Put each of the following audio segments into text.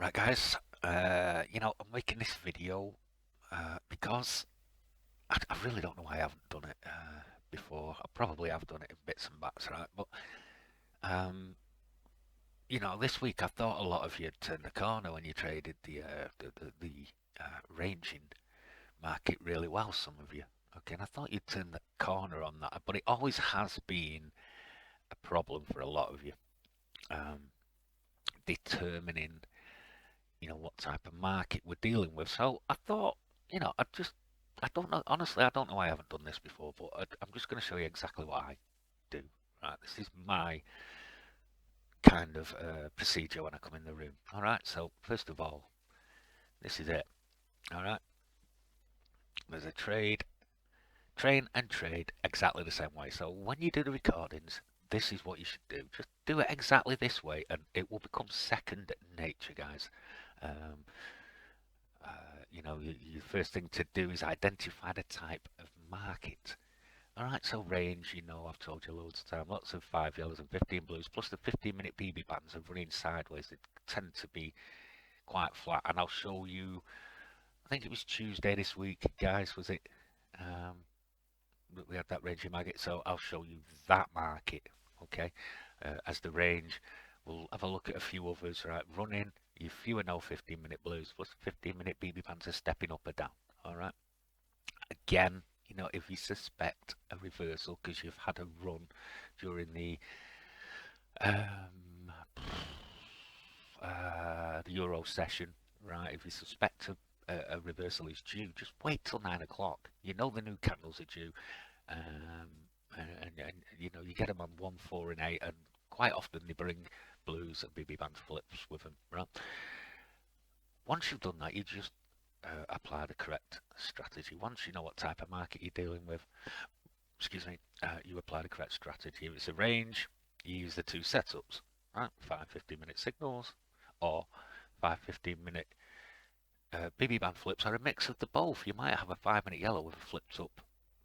Right, guys. I'm making this video because I really don't know why I haven't done it before. I probably have done it in bits and bats, right? But um, this week I thought a lot of you turned the corner when you traded the ranging market really well. Some of you, okay, and I thought you'd turn the corner on that, but it always has been a problem for a lot of you, um, determining what type of market we're dealing with. So I thought, I don't know, honestly, I don't know why I haven't done this before, but I'm just going to show you exactly what I do. Right, this is my kind of procedure when I come in the room. All right, so first of all, this is it. All right, there's a train and trade exactly the same way. So when you do the recordings, this is what you should do. Just do it exactly this way, and it will become second nature, guys. Um, your first thing to do is identify the type of market. All right, so range, I've told you loads of time, lots of 5 yellows and 15 blues, plus the 15-minute BB bands are running sideways. They tend to be quite flat, and I'll show you, I think it was Tuesday this week, guys, was it? Um, we had that ranging market, so I'll show you that market, okay, as the range. We'll have a look at a few others, right? Running, your few and no 15-minute blues, plus 15-minute BB bands are stepping up or down, all right? Again, if you suspect a reversal because you've had a run during um, the Euro session, right? If you suspect a reversal is due, just wait till 9 o'clock. You know the new candles are due, um, and you get them on 1, 4, and 8, and quite often they bring blues and BB band flips with them, right? Once you've done that, you just apply the correct strategy. Once you know what type of market you're dealing with, excuse me, you apply the correct strategy. If it's a range, you use the two setups, right? 5 15-minute signals or 5 15-minute BB band flips are a mix of the both. You might have a 5-minute yellow with a flipped up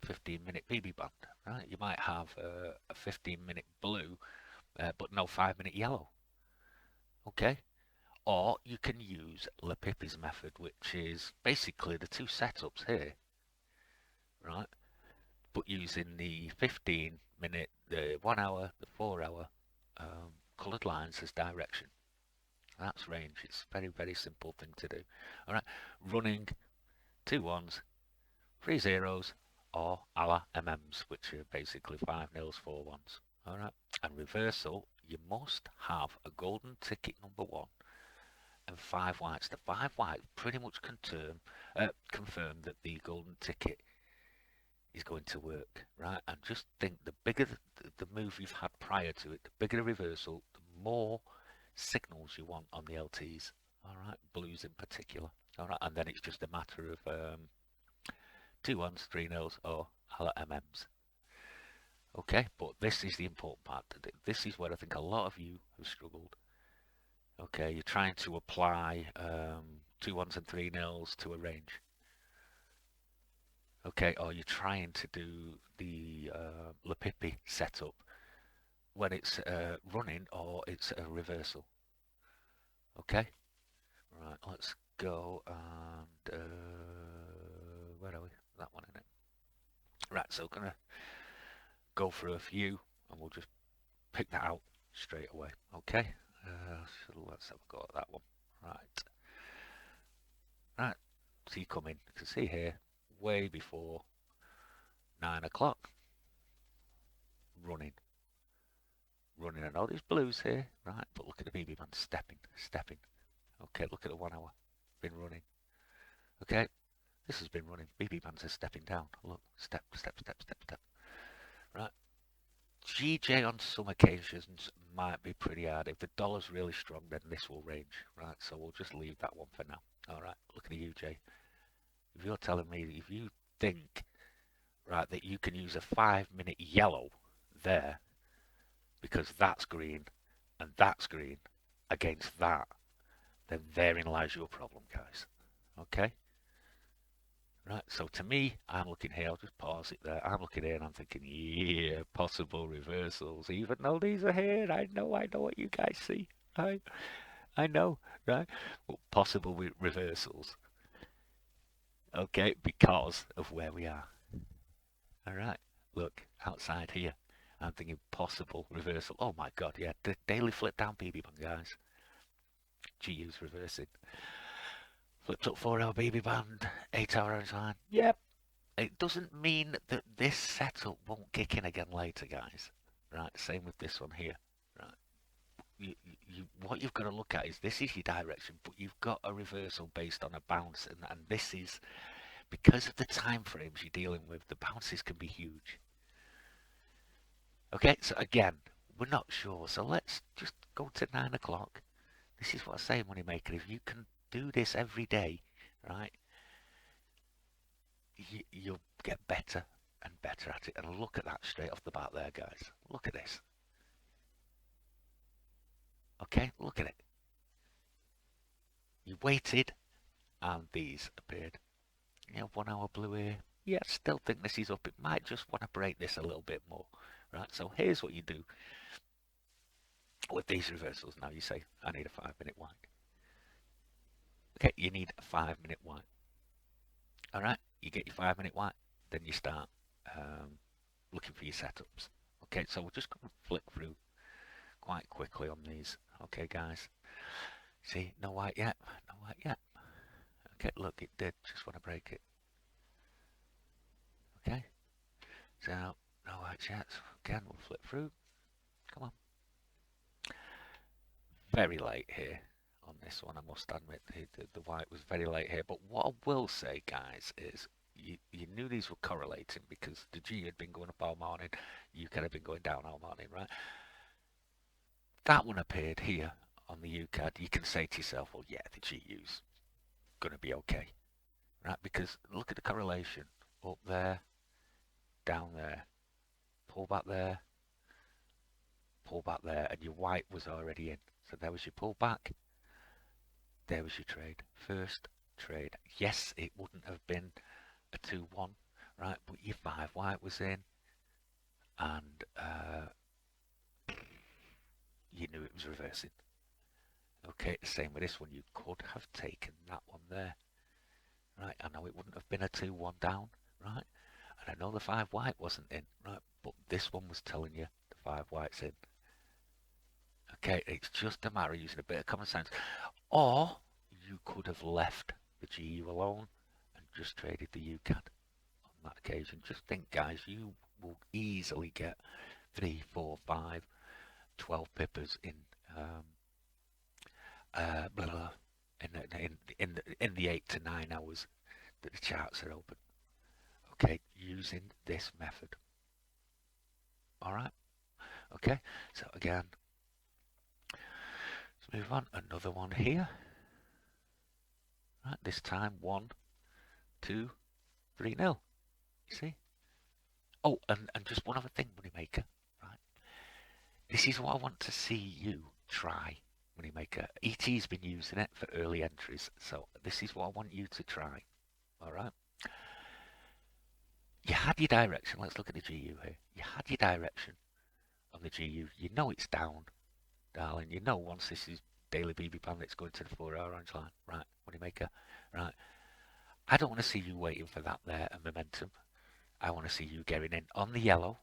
15-minute BB band, right? You might have a 15-minute blue, but no 5-minute yellow, okay? Or you can use Lepippi's method, which is basically the two setups here, right? But using the 15-minute, the 1 hour, the 4 hour coloured lines as direction. That's range. It's a very, very simple thing to do. All right, running 2 1s, 3 0s, or a la MMs, which are basically 5 0s, 4 1s. All right, and reversal, you must have a golden ticket number 1 and 5 whites. The 5 white pretty much confirm that the golden ticket is going to work, right? And just think, the bigger the move you've had prior to it, the bigger the reversal, the more signals you want on the LTs, all right? Blues in particular, all right? And then it's just a matter of 2 1s, 3 0s, or a la MMs. Okay, but this is the important part. This is where I think a lot of you have struggled. Okay, you're trying to apply 2 1s and 3 0s to a range. Okay, or you're trying to do the Lepippi setup when it's running or it's a reversal. Okay, right, let's go and where are we? That one in it. Right, so gonna go through a few and we'll just pick that out straight away. Okay, so let's have a go at that one. Right, right. So you come in, you can see here, way before 9 o'clock, running. And all these blues here, right? But look at the BB man stepping. Okay, look at the 1 hour, been running. Okay, this has been running. BB bands are stepping down. Look, step. Right. GJ on some occasions might be pretty hard. If the dollar's really strong, then this will range. Right, so we'll just leave that one for now. All right, look at the UJ. If you're telling me, if you think, right, that you can use a 5-minute yellow there because that's green and that's green against that, then therein lies your problem, guys. Okay? Right, so to me, I'm looking here, I'll just pause it there. I'm looking here and I'm thinking, yeah, possible reversals. Even though these are here, I know what you guys see. I know. right? Well, possible reversals, okay, because of where we are. All right, look outside here. I'm thinking possible reversal. Oh my God, yeah, the daily flip down BB band, guys. GU's reversing. Flipped up 4 hour BB band, 8 hour orange line. Yep. It doesn't mean that this setup won't kick in again later, guys. Right, same with this one here. Right, what you've got to look at is this is your direction, but you've got a reversal based on a bounce, and this is because of the time frames you're dealing with. The bounces can be huge. Okay, so again, we're not sure, so let's just go to 9 o'clock. This is what I say, Moneymaker. If you can do this every day, right, you'll get better and better at it. And look at that straight off the bat there, guys. Look at this. Okay, look at it. You waited, and these appeared. You know, 1 hour blue here. Yeah, I still think this is up. It might just want to break this a little bit more. Right, so here's what you do with these reversals. Now you say, I need a 5 minute white. Okay, you need a 5 minute white. All right, you get your 5 minute white, then you start looking for your setups. Okay, so we're just going to flick through quite quickly on these. Okay, guys. See, no white yet. No white yet. Okay, look, it did. Just want to break it. Okay, so no white yet. Again, we'll flip through. Come on. Very late here on this one, I must admit. The white was very late here. But what I will say, guys, is you knew these were correlating because the G had been going up all morning. UK had been going down all morning, right? That one appeared here on the UCAD. You can say to yourself, well, yeah, the GU's going to be okay, right? Because look at the correlation. Up there, down there, pull back there, and your white was already in. So there was your pullback. There was your trade. First trade. Yes, it wouldn't have been a 2-1, right? But your 5 white was in, and you knew it was reversing. Okay, same with this one. You could have taken that one there, right? I know it wouldn't have been a 2-1 down, right? And I know the 5 white wasn't in, right? But this one was telling you the 5 white's in. Okay, it's just a matter of using a bit of common sense. Or you could have left the GU alone and just traded the UCAD on that occasion. Just think, guys, you will easily get 3, 4, 5, 12 pippers in blah, blah, in the 8 to 9 hours that the charts are open. Okay, using this method. All right. Okay. So again, let's move on. Another one here. Right. This time 1, 2, 3 nil. You see. Oh, and just one other thing, Moneymaker. Right. This is what I want to see you try, Moneymaker. ET's been using it for early entries, so this is what I want you to try. All right. You had your direction. Let's look at the GU here. You had your direction on the GU. You know it's down, darling. You know once this is daily BB band, it's going to the 4 hour orange line. Right, Moneymaker. Right. I don't want to see you waiting for that there and momentum. I want to see you getting in on the yellow.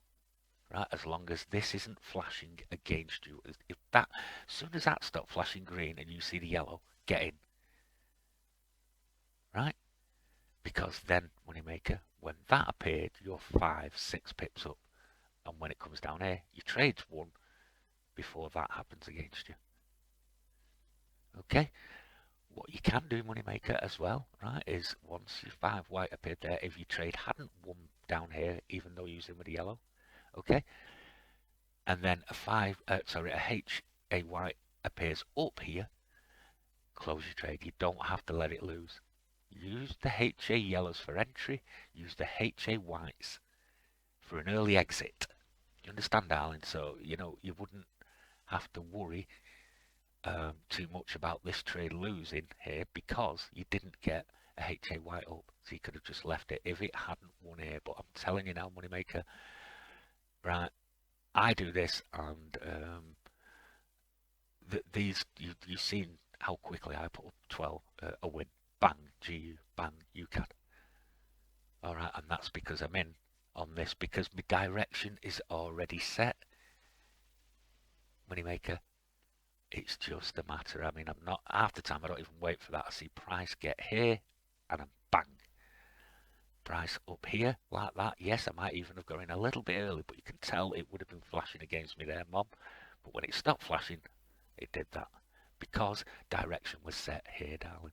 Right, as long as this isn't flashing against you. If that, as soon as that stops flashing green and you see the yellow, get in. Right? Because then, Moneymaker, when that appeared, you're 5, 6 pips up. And when it comes down here, your trade's won before that happens against you. Okay? What you can do, Moneymaker, as well, right, is once your 5 white appeared there, if your trade hadn't won down here, even though you're using with the yellow, okay? And then a H, a white appears up here, close your trade. You don't have to let it lose. Use the HA yellows for entry, use the HA whites for an early exit. You understand, darling? So, you know, you wouldn't have to worry too much about this trade losing here because you didn't get a HA white up. So you could have just left it if it hadn't won here. But I'm telling you now, Moneymaker, right, I do this and these you've seen how quickly I put up 12, a win. Bang, GU, bang, UCAD. All right, and that's because I'm in on this because my direction is already set. Moneymaker, it's just a matter. I mean, I'm not half the time. I don't even wait for that. I see price get here, and I'm bang. Price up here like that. Yes, I might even have gone in a little bit early, but you can tell it would have been flashing against me there, Mom. But when it stopped flashing, it did that because direction was set here, darling.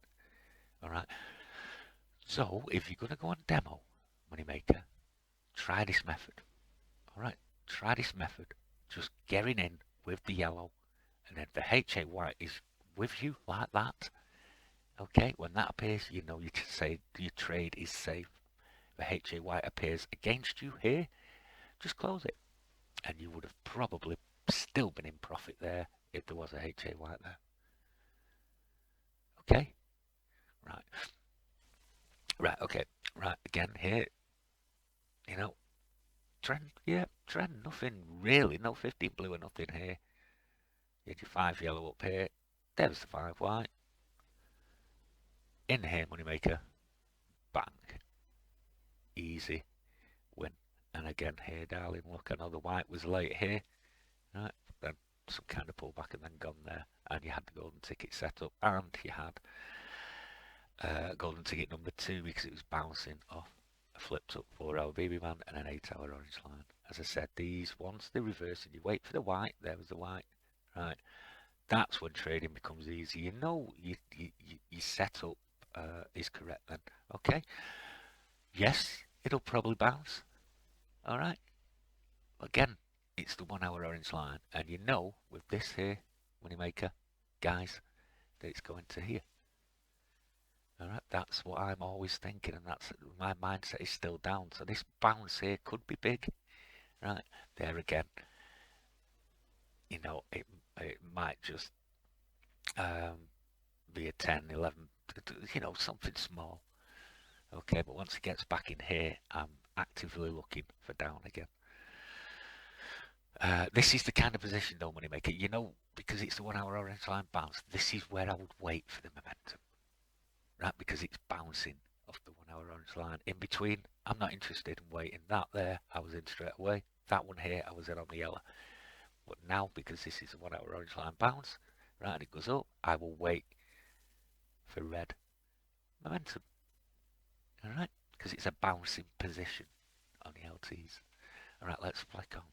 All right. So if you're gonna go on demo, Moneymaker, try this method. All right. Try this method. Just getting in with the yellow, and then the HA white is with you like that. Okay. When that appears, you know you can say your trade is safe. The HA white appears against you here, just close it. And you would have probably still been in profit there if there was a HA white there. Okay? Right. Right, okay. Right, again here, you know, trend, yeah, trend, nothing really, no 15 blue or nothing here. You had your 5 yellow up here. There's the 5 white. In here, moneymaker, bang. Easy win. And again here, darling, look, I know the white was late here. Right, then some kind of pullback and then gone there. And you had the golden ticket set up, and you had golden ticket number 2 because it was bouncing off a flipped up 4-hour BB band and an 8-hour orange line. As I said, these once they reverse and you wait for the white, there was the white, right? That's when trading becomes easy. You know your setup is correct then. Okay, yes, it'll probably bounce. All right, again, it's the 1-hour orange line, and you know with this here moneymaker, guys, that it's going to here. All right, that's what I'm always thinking, and that's my mindset is still down. So this bounce here could be big, right? There again, you know, it might just be a 10, 11, you know, something small. Okay, but once it gets back in here, I'm actively looking for down again. This is the kind of position though, moneymaker. You know, because it's the 1-hour orange line bounce. This is where I would wait for the momentum. Right, because it's bouncing off the 1-hour orange line. In between, I'm not interested in waiting. That there, I was in straight away. That one here, I was in on the yellow. But now, because this is a 1-hour orange line bounce, right, and it goes up, I will wait for red momentum. All right, because it's a bouncing position on the LTs. All right, let's flick on.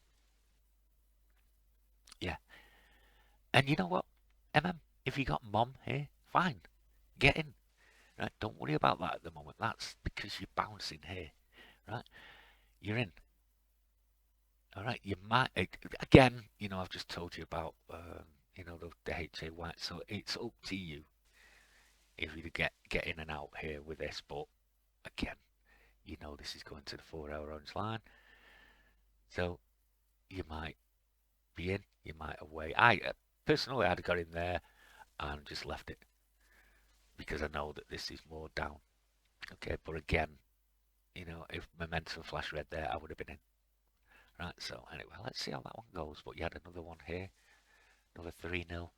Yeah, and you know what, if you got mom here, fine, get in. Right, don't worry about that at the moment. That's because you're bouncing here. Right, you're in. All right, you might again. You know, I've just told you about you know the HA white, so it's up to you if you get in and out here with this. But again, you know this is going to the 4-hour orange line, so you might be in, you might away. I personally, I'd got in there and just left it because I know that this is more down. Okay, but again, you know, if momentum flash red there, I would have been in. Right, so anyway, let's see how that one goes. But you had another one here, another 3-0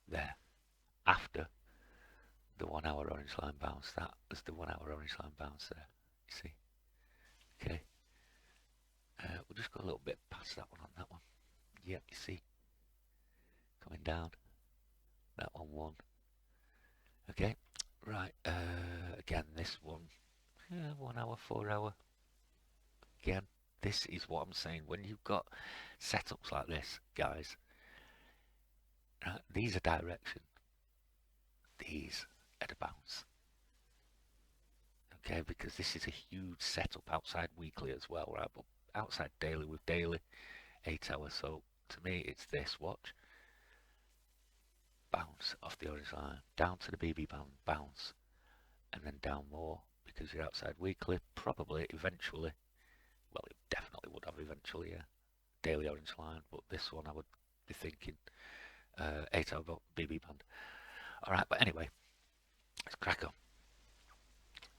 there after the 1-hour orange line bounce. That was the 1-hour orange line bounce there. You see? Okay. We'll just go a little bit past that one on that one. Yep, you see. Coming down. That one won. Okay. Right. Again, this one. 1 hour, 4 hour. Again, this is what I'm saying. When you've got setups like this, guys, these are direction. These are the bounce. Okay, because this is a huge setup outside weekly as well, right? But outside daily with daily 8 hours. So to me, it's this. Watch. Bounce off the orange line, down to the BB band, bounce, and then down more because you're outside weekly. Probably eventually, well, it definitely would have eventually a daily orange line, but this one I would be thinking 8-hour BB band. All right, but anyway, let's crack on.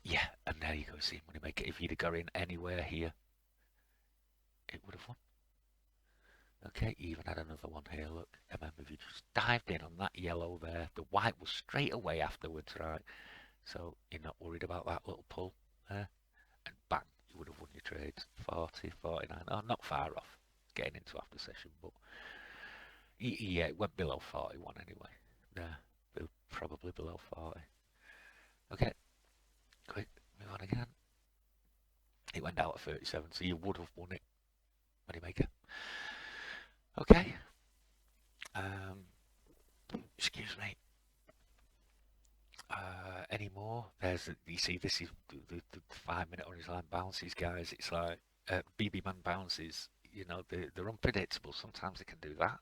Yeah, and there you go. See, money maker. If you'd have got in anywhere here, it would have won. Okay, you even had another one here, look. Remember, if you just dived in on that yellow there, the white was straight away afterwards, right? So you're not worried about that little pull there. And bang, you would have won your trades. 40, 49. Oh, not far off getting into after session, but yeah, it went below 41 anyway. There, probably below 40. Okay, quick, move on again. It went out at 37, so you would have won it, moneymaker. Okay, um, excuse me. Any more? You see, this is the 5 minute orange line bounces, guys. It's like BB man bounces. You know, they're unpredictable. Sometimes they can do that.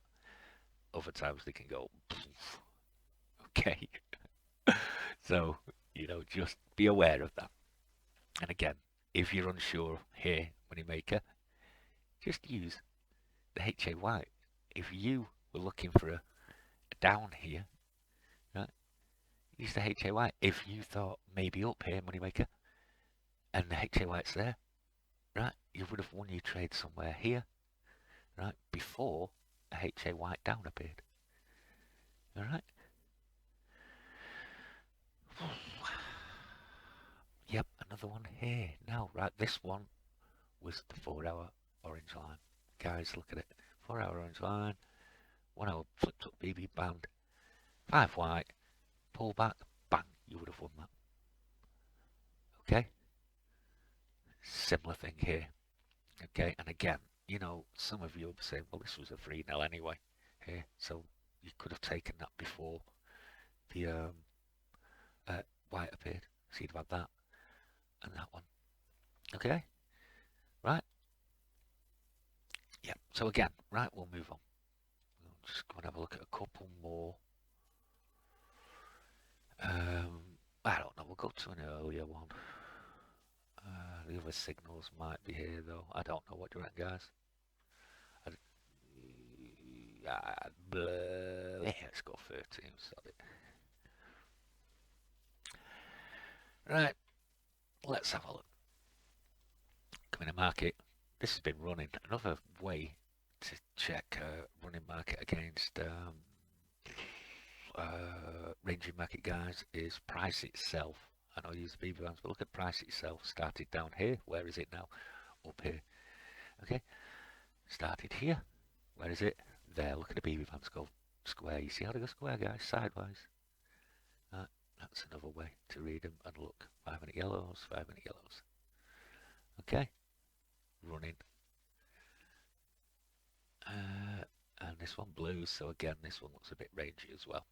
Other times they can go. Poof. Okay, so just be aware of that. And again, if you're unsure here, moneymaker, just use the HAY. If you were looking for a down here, right, use the HAY. If you thought maybe up here, moneymaker, and the HAY's there, right, you would have won your trade somewhere here, right, before a HA white down appeared. All right. Yep, another one here. Now, right, this one was the 4 hour orange line. Guys, look at it. 4 hour orange line, 1 hour flipped up BB band, 5 white, pull back, bang, you would have won that. Okay? Similar thing here. Okay, and again, some of you will be saying, well, this was a 3-0 anyway here, so you could have taken that before the white appeared. So you'd have had that and that one. Okay, right? Yeah, so again, right, we'll move on. We'll just go and have a look at a couple more. I don't know, we'll go to an earlier one. The other signals might be here though. I don't know. What do you reckon, guys? Let's go 13. Sorry. Right, let's have a look. Coming to market. This has been running. Another way to check running market against ranging market, guys, is price itself. I know I use the BB bands, but look at price itself. Started down here. Where is it now? Up here. Okay. Started here. Where is it? There. Look at the BB bands go square. You see how they go square, guys? Sideways. That's another way to read them. And look, 5-minute yellows, 5-minute yellows. Okay. Running. And this one blues. So again, this one looks a bit rangy as well.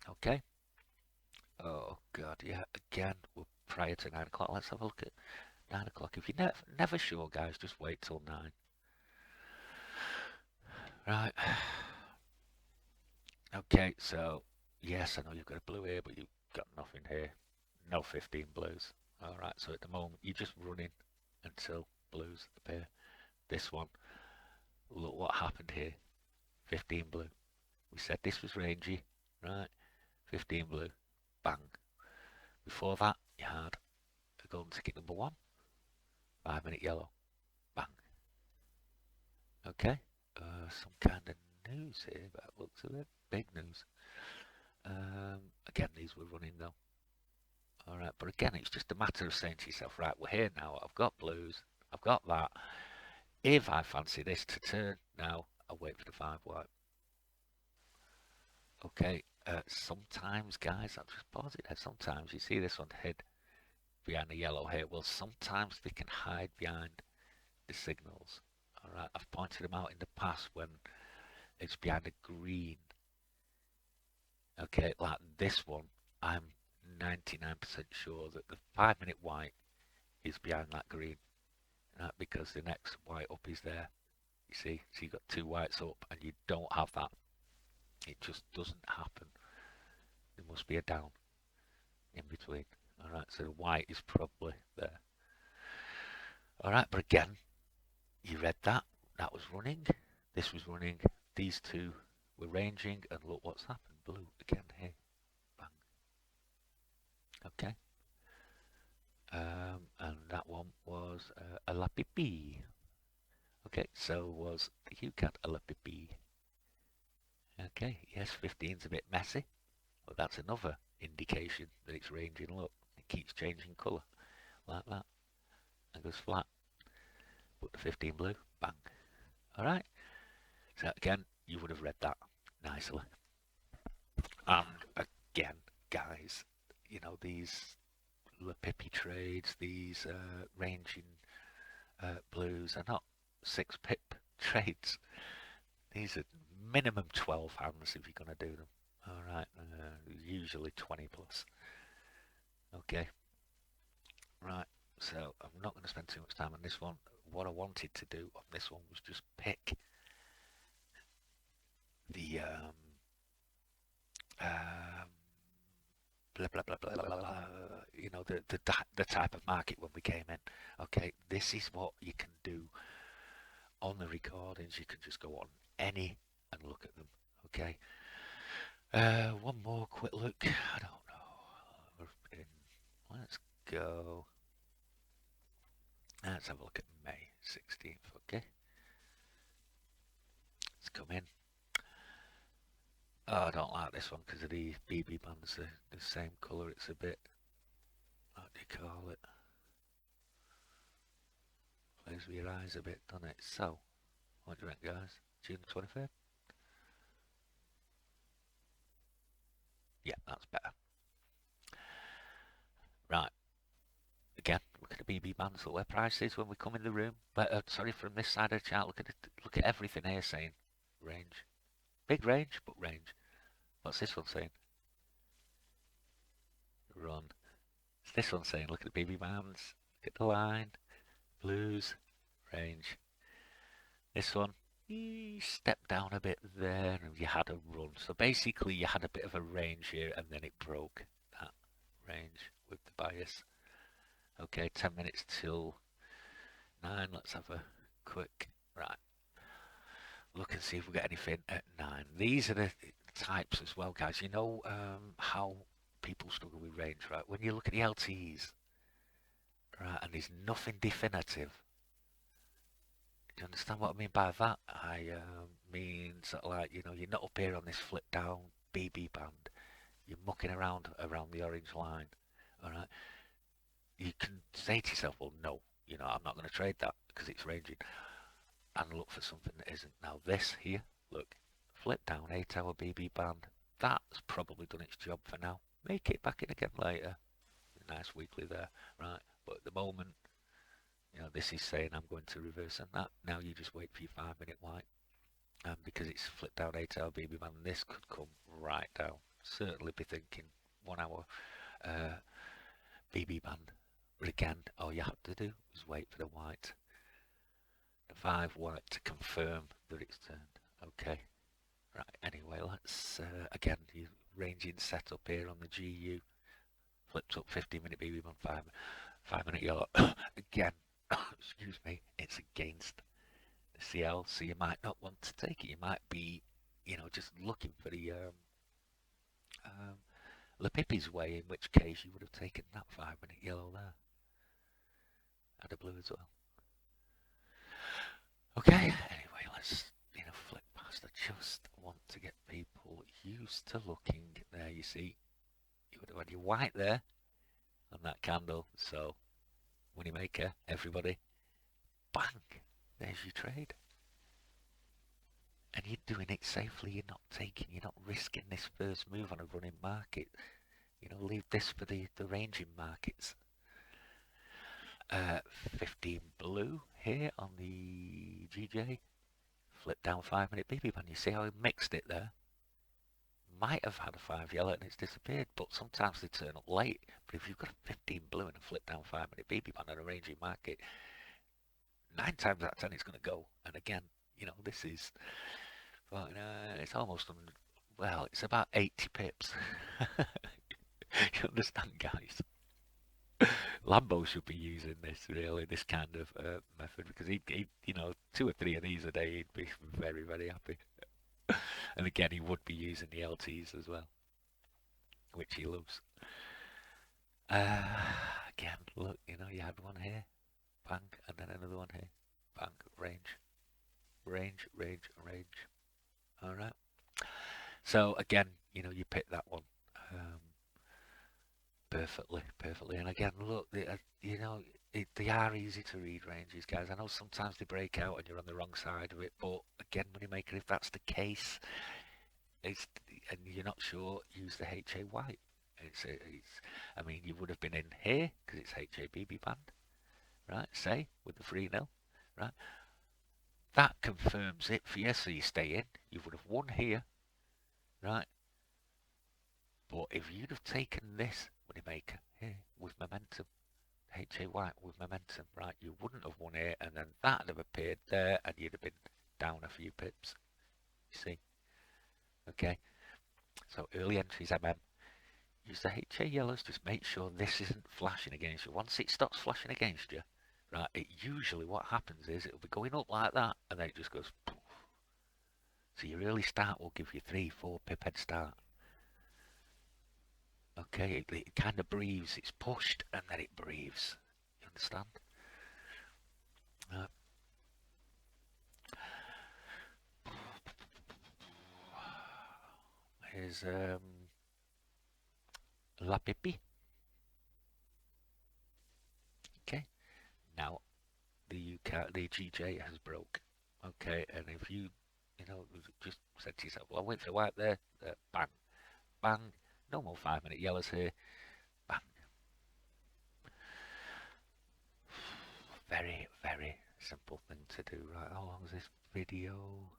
Okay. Oh god, yeah. Again, we're prior to 9 o'clock. Let's have a look at 9 o'clock. If you're never sure, guys, just wait till 9. Right. Okay, so yes, I know you've got a blue here, but you've got nothing here. No 15 blues. Alright, so at the moment you're just running until blues appear. This one, look what happened here. 15 blue. We said this was rangy, right? 15 blue. Bang. Before that, you had a golden ticket number 1. 5-minute yellow. Bang. Okay. Some kind of news here, but it looks a bit big news. Again, these were running though. Alright, but again, it's just a matter of saying to yourself, right, we're here now. I've got blues. I've got that. If I fancy this to turn now, I'll wait for the 5 white. Okay, sometimes, guys, I'll just pause it there. Sometimes you see this one hid behind the yellow here. Well, sometimes they can hide behind the signals. Alright, I've pointed them out in the past when it's behind a green. Okay, like this one, I'm 99% sure that the 5-minute white is behind that green. Right, because the next white up is there. You see, so you've got 2 whites up and you don't have that. It just doesn't happen. There must be a down in between. Alright, so the white is probably there. Alright, but again, you read that. That was running. This was running. These two were ranging. And look what's happened. Blue again here. Bang. Okay. And that one was a la pipi. Okay, so was the UCAT a LPP? Okay, yes, 15's a bit messy, but that's another indication that it's ranging. Look, it keeps changing colour like that and goes flat. Put the 15 blue, bang. All right. So again, you would have read that nicely. And again, guys, you know these Pippy trades, these ranging blues are not 6 pip trades. These are minimum 12 hands if you're going to do them. All right, usually 20 plus. Okay, right. So I'm not going to spend too much time on this one. What I wanted to do on this one was just pick the um, blah blah blah blah blah, blah, you know the type of market when we came in. Okay, this is what you can do on the recordings. You can just go on any and look at them. Okay, one more quick look. I don't know. We're in, let's go. Let's have a look at May 16th. Okay, let's come in. Oh, I don't like this one because of the BB bands. The same colour. It's a bit. What do you call it? Plays with your eyes a bit, doesn't it? So, what do you reckon, guys? June 25th? Yeah, that's better. Right. Again, look at the BB bands. Look where price is when we come in the room. But sorry, from this side of the chart, look at it. Look at everything here saying range. Big range, but range. What's this one saying? Run. What's this one saying? Look at the BB bands. Look at the line. Blues. Range. This one, you stepped down a bit there and you had a run. So basically you had a bit of a range here and then it broke that range with the bias. Okay, 10 minutes till 9. Let's have a quick, right, look and see if we get anything at 9. These are the types as well, guys. You know how people struggle with range, right? When you look at the LTEs, right, and there's nothing definitive. Do you understand what I mean by that? I means that, like, you know, you're not up here on this flip down BB band. You're mucking around the orange line. All right. You can say to yourself, well, no, you know, I'm not going to trade that because it's ranging, and look for something that isn't. Now this here, look, flip down 8-hour BB band. That's probably done its job for now. Make it back in again later. Nice weekly there, right? But at the moment, you know, this is saying I'm going to reverse on that. Now you just wait for your 5-minute white. Because it's flipped down 8-hour BB band, this could come right down. Certainly be thinking 1 hour BB band. But again, all you have to do is wait for the white. The 5 white to confirm that it's turned. Okay. Right, anyway, let's, again, you ranging setup here on the GU. Flips up 15-minute BB band, 5-minute yellow. Again, excuse me, it's against the CL, so you might not want to take it. You might be, you know, just looking for the Lepipi's way, in which case you would have taken that 5-minute yellow there. And a blue as well. Okay, anyway, let's, you know, flip past. I just want to get people used to looking. There, you see, you would have had your white there on that candle. So, moneymaker, everybody, bang, there's your trade. And you're doing it safely. You're not risking this first move on a running market. You know, leave this for the ranging markets. 15 blue here on the GJ. Flip down 5-minute BB band. You see how he mixed it there? Might have had a 5 yellow and it's disappeared, but sometimes they turn up late. But if you've got a 15 blue and a flip down 5-minute BB band on a ranging market, 9 times out of 10 it's going to go. And again, you know, this is, well, it's almost, well, it's about 80 pips. You understand, guys? Lambo should be using this, really, this kind of method, because he, you know, 2 or 3 of these a day, he'd be very, very happy. And again, he would be using the LTs as well, which he loves. Again, look, you know, you had one here, bang, and then another one here, bang, range. range, range, range. All right. So again, you pick that one um, perfectly, perfectly. And again, look, they are easy to read ranges, guys. I know sometimes they break out and you're on the wrong side of it, but again, money maker, if that's the case, it's and you're not sure, use the HAY. I mean, you would have been in here because it's HABB band, right? Say with the 3-0, right? That confirms it for you, so you stay in. You would have won here, right? But if you'd have taken this moneymaker here with momentum, HAY with momentum, right, you wouldn't have won here, and then that'd have appeared there, and you'd have been down a few pips. You see? Okay. So early entries, use the HA yellows. Just make sure this isn't flashing against you. Once it stops flashing against you, right, it usually what happens is it'll be going up like that, and then it just goes. Poof. So your early start will give you 3, 4 pip head start. Okay, it kind of breathes. It's pushed and then it breathes. You understand? Uh, here's La Pipi. Okay, now the GJ has broke. Okay, and if you just said to yourself, well, I went for white there, bang, bang, no more 5-minute yellows here, bang. Very, very simple thing to do. Right, how long is this video?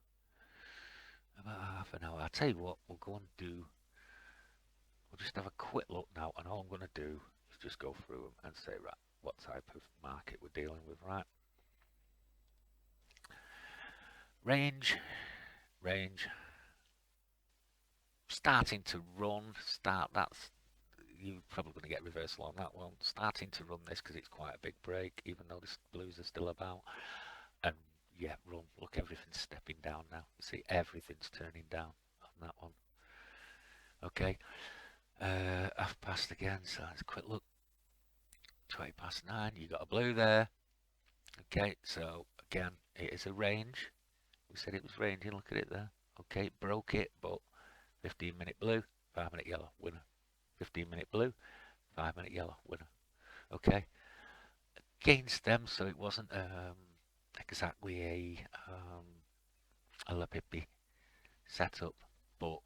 About half an hour. I'll tell you what, we'll go and do, we'll just have a quick look now, and all I'm going to do is just go through them and say, right, what type of market we're dealing with, right? Range, range, starting to run, that's, you're probably going to get reversal on that one. Starting to run this because it's quite a big break, even though the blues are still about. And yeah, run. Look, everything's stepping down now. You see, everything's turning down on that one. Okay, half past again, so let's quick look. 20 past 9, you got a blue there. Okay, so again, it is a range. We said it was ranging, look at it there. Okay, broke it, but 15-minute blue, 5-minute yellow, winner. 15-minute blue, 5-minute yellow, winner. Okay, against them, so it wasn't exactly a La Pippi setup, but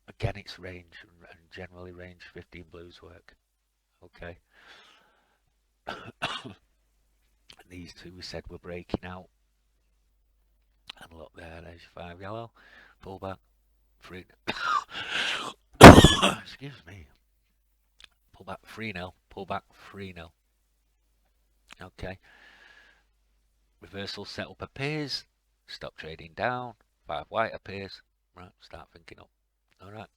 again, it's range, and generally range 15 blues work. Okay, and these two we said were breaking out, and look there, there's 5 yellow, pull back, 3. Excuse me, pull back 3-0, pull back 3-0. Okay, reversal setup appears, stop trading down, 5 white appears, right, start thinking up. All right,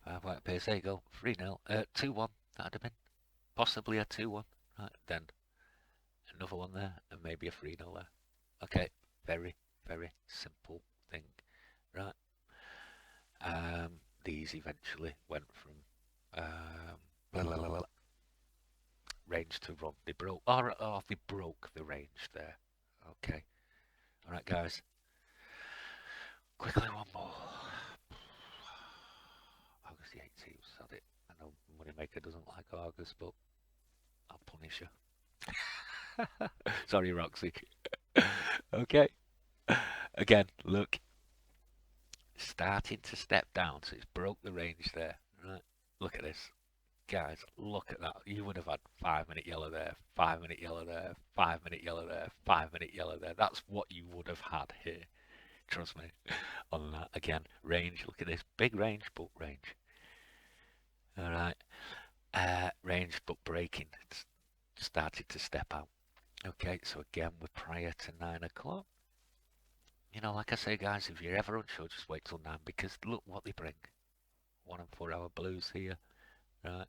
5 white appears, there you go, 3-0, 2-1, that'd have been possibly a 2-1, right, then another one there, and maybe a 3-0 there. Okay, very, very simple thing, right? These eventually went from blah, blah, blah, blah, range to run. They broke, or they broke the range there. Okay, all right, guys. Quickly, one more. August the 18th, said it. I know Moneymaker doesn't like August, but I'll punish you. Sorry, Roxy. Okay. Again, look, starting to step down, so it's broke the range there. Right. Look at this. Guys, look at that. You would have had 5-minute yellow there, 5-minute yellow there, 5-minute yellow there, 5-minute yellow there. That's what you would have had here. Trust me on that. Again, range. Look at this. Big range, but range. All right. Range, but breaking. It's started to step out. Okay, so again, we're prior to 9 o'clock. Like I say, guys, if you're ever unsure, just wait till 9 because look what they bring. 1 and 4 hour blues here. Right.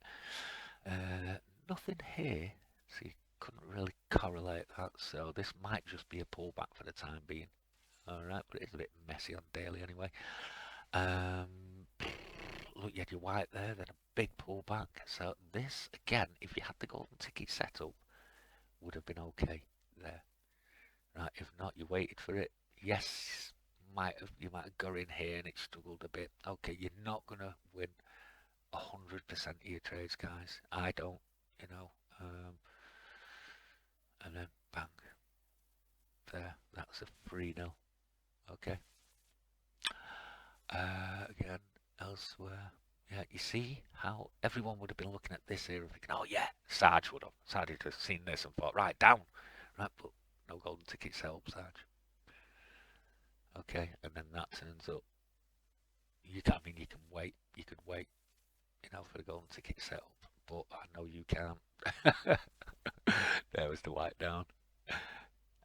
Uh, Nothing here, so you couldn't really correlate that. So this might just be a pullback for the time being. All right, but it's a bit messy on daily anyway. Look, you had your white there, then a big pullback. So this again, if you had the golden ticket setup, would have been okay there. right? If not, you waited for it. Yes, you might have got in here and it struggled a bit. Okay, you're not gonna win 100% of your trades, guys. I don't, you know. And then bang, there. That's a 3-0. Okay. Again, elsewhere. Yeah, you see how everyone would have been looking at this here and thinking, oh yeah, Sarge would have. Sarge would have seen this and thought, right, down. Right, but no golden tickets help, Sarge. Okay, and then that turns up. I mean, you can wait. You could wait, for the golden ticket setup, but I know you can't. There was the white down.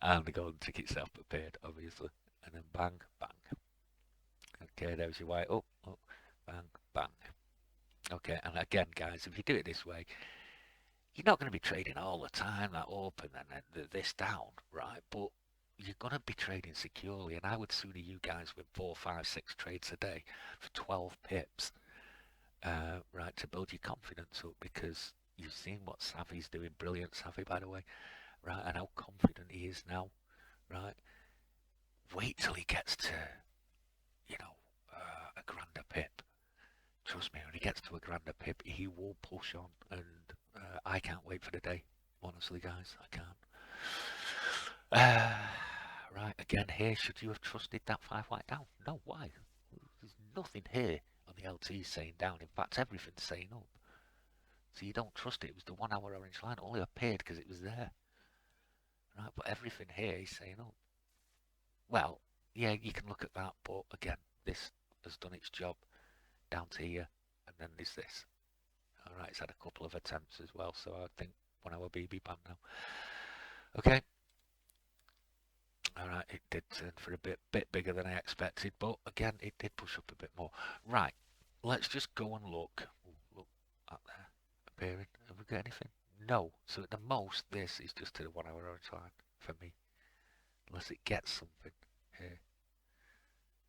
And the golden ticket setup appeared, obviously. And then bang, bang. Okay, there's your white up, up, bang, bang. Okay, and again, guys, if you do it this way, you're not going to be trading all the time that open and then this down, right? But you're going to be trading securely, and I would sooner you guys win 4, 5, 6 trades a day for 12 pips, right, to build your confidence up, because you've seen what Savvy's doing. Brilliant, Savvy, by the way, right? And how confident he is now, right? Wait till he gets to, a grander pip. Trust me, when he gets to a grander pip, he will push on, and I can't wait for the day. Honestly, guys, I can't. Right, again here, should you have trusted that 5 white down? No, why? There's nothing here on the LT saying down. In fact, everything's saying up. So you don't trust it. It was the 1 hour orange line. It only appeared because it was there. Right, but everything here is saying up. Well, yeah, you can look at that, but again, this has done its job down to here, and then there's this. Alright, it's had a couple of attempts as well, so I think 1 hour BB ban now. Okay. Alright, it did turn for a bit bigger than I expected, but again, it did push up a bit more. Right, let's just go and look. Ooh, look up there, appearing. Have we got anything? No. So at the most, this is just to the 1 hour orange line for me. Unless it gets something here,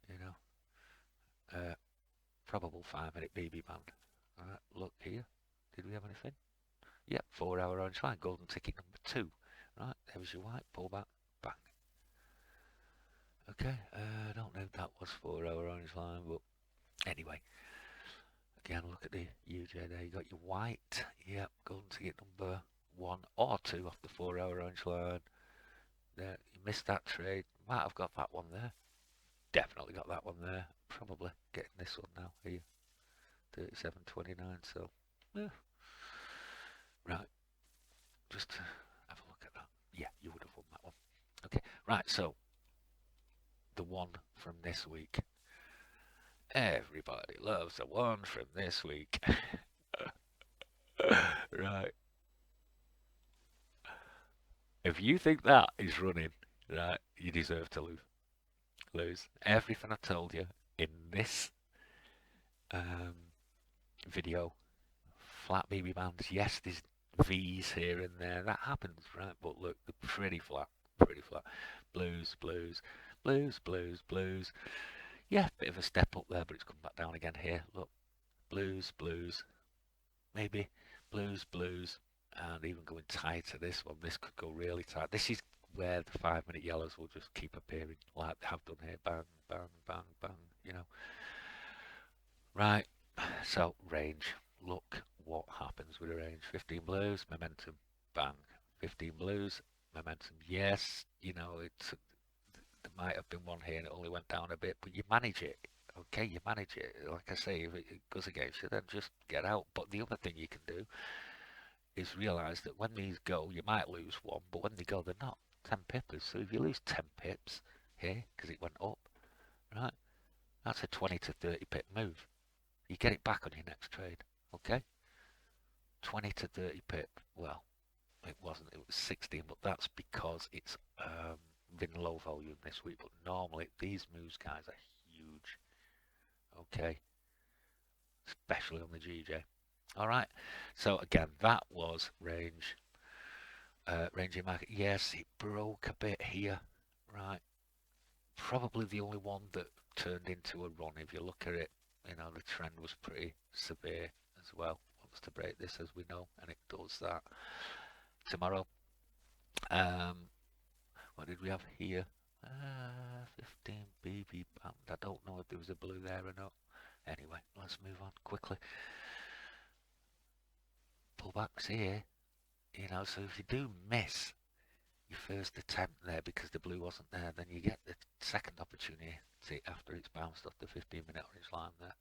you know. Probable 5-minute BB band. Alright, look here. Did we have anything? Yep, 4 hour orange line, golden ticket number 2. Right, there's your white, pull back, bang. Okay, I don't know if that was 4 hour orange line, but anyway. Again, look at the UJ there. You got your white, yep, golden ticket number 1 or 2 off the 4 hour orange line. There, you missed that trade. Might have got that one there. Definitely got that one there. Probably getting this one now here. 37.29, so yeah. Right, just to have a look at that. Yeah, you would have won that one. Okay, right, so the one from this week. Everybody loves the one from this week. Right. If you think that is running, right, you deserve to lose. Everything I told you in this um, video, flat BB bands, yes, there's V's here and there. That happens, right? But look, they're pretty flat, pretty flat. Blues, blues, blues, blues, blues. Yeah, bit of a step up there, but it's come back down again here. Look, blues, blues, maybe blues, blues, and even going tight to this one. This could go really tight. This is where the 5-minute yellows will just keep appearing like they have done here. Bang, bang, bang, bang, Right, so range. Look what happens with the range. 15 blues, momentum, bang. 15 blues, momentum. Yes, there might have been one here and it only went down a bit, but you manage it. Okay, you manage it. Like I say, if it goes against you, then just get out. But the other thing you can do is realise that when these go, you might lose one, but when they go, they're not 10 pippers. So if you lose 10 pips here, because it went up, right, that's a 20 to 30 pip move. You get it back on your next trade, okay? 20 to 30 pip. Well, it wasn't. It was 16, but that's because it's been low volume this week. But normally these moves, guys, are huge. Okay, especially on the GJ. All right. So again, that was range. Range in market. Yes, it broke a bit here. Right. Probably the only one that turned into a run. If you look at it, the trend was pretty severe as well. Wants to break this, as we know, and it does that tomorrow. What did we have here? 15 BB band. I don't know if there was a blue there or not. Anyway, let's move on quickly. Pullbacks here, you know, so if you do miss your first attempt there because the blue wasn't there, then you get the second opportunity after it's bounced off the 15-minute orange line there.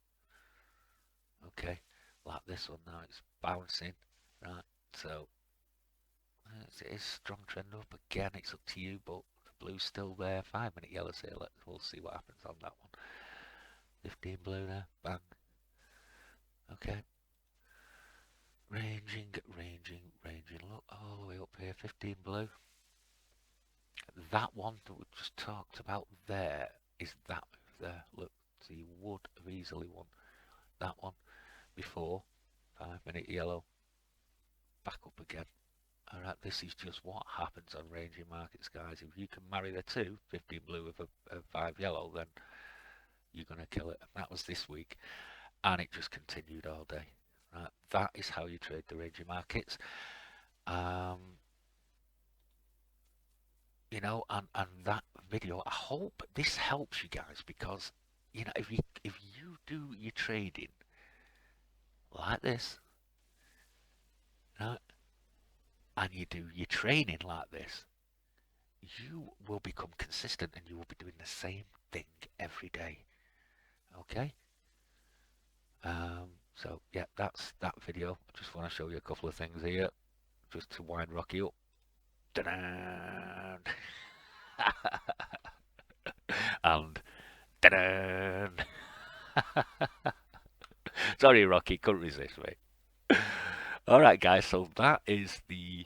Okay, like this one now, it's bouncing, right? So it is strong trend up again. It's up to you, but the blue's still there. 5-minute yellow's here. We'll see what happens on that one. 15 blue there, bang. Okay, ranging. Look all the way up here. 15 blue. That one that we just talked about there is that move there. Look, so you would have easily won that one before. 5-minute yellow, back up again. Alright, this is just what happens on ranging markets, guys. If you can marry the two, 15 blue with a 5 yellow, then you're going to kill it. And that was this week, and it just continued all day. Right, that is how you trade the ranging markets. You know, and that video, I hope this helps you guys, because you know, if you do your trading like this, right, and you do your training like this, you will become consistent and you will be doing the same thing every day. Okay. So yeah, that's that video. I just want to show you a couple of things here, just to wind Rocky up. Ta-da! And ta-da! Sorry, Rocky, couldn't resist, mate. All right, guys. So that is the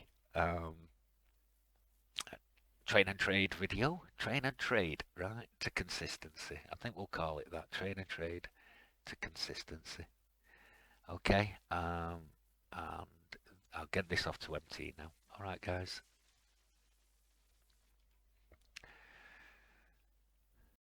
train and trade video. Train and trade, right, to consistency. I think we'll call it that. Train and trade to consistency. Okay. And I'll get this off to MT now. All right, guys.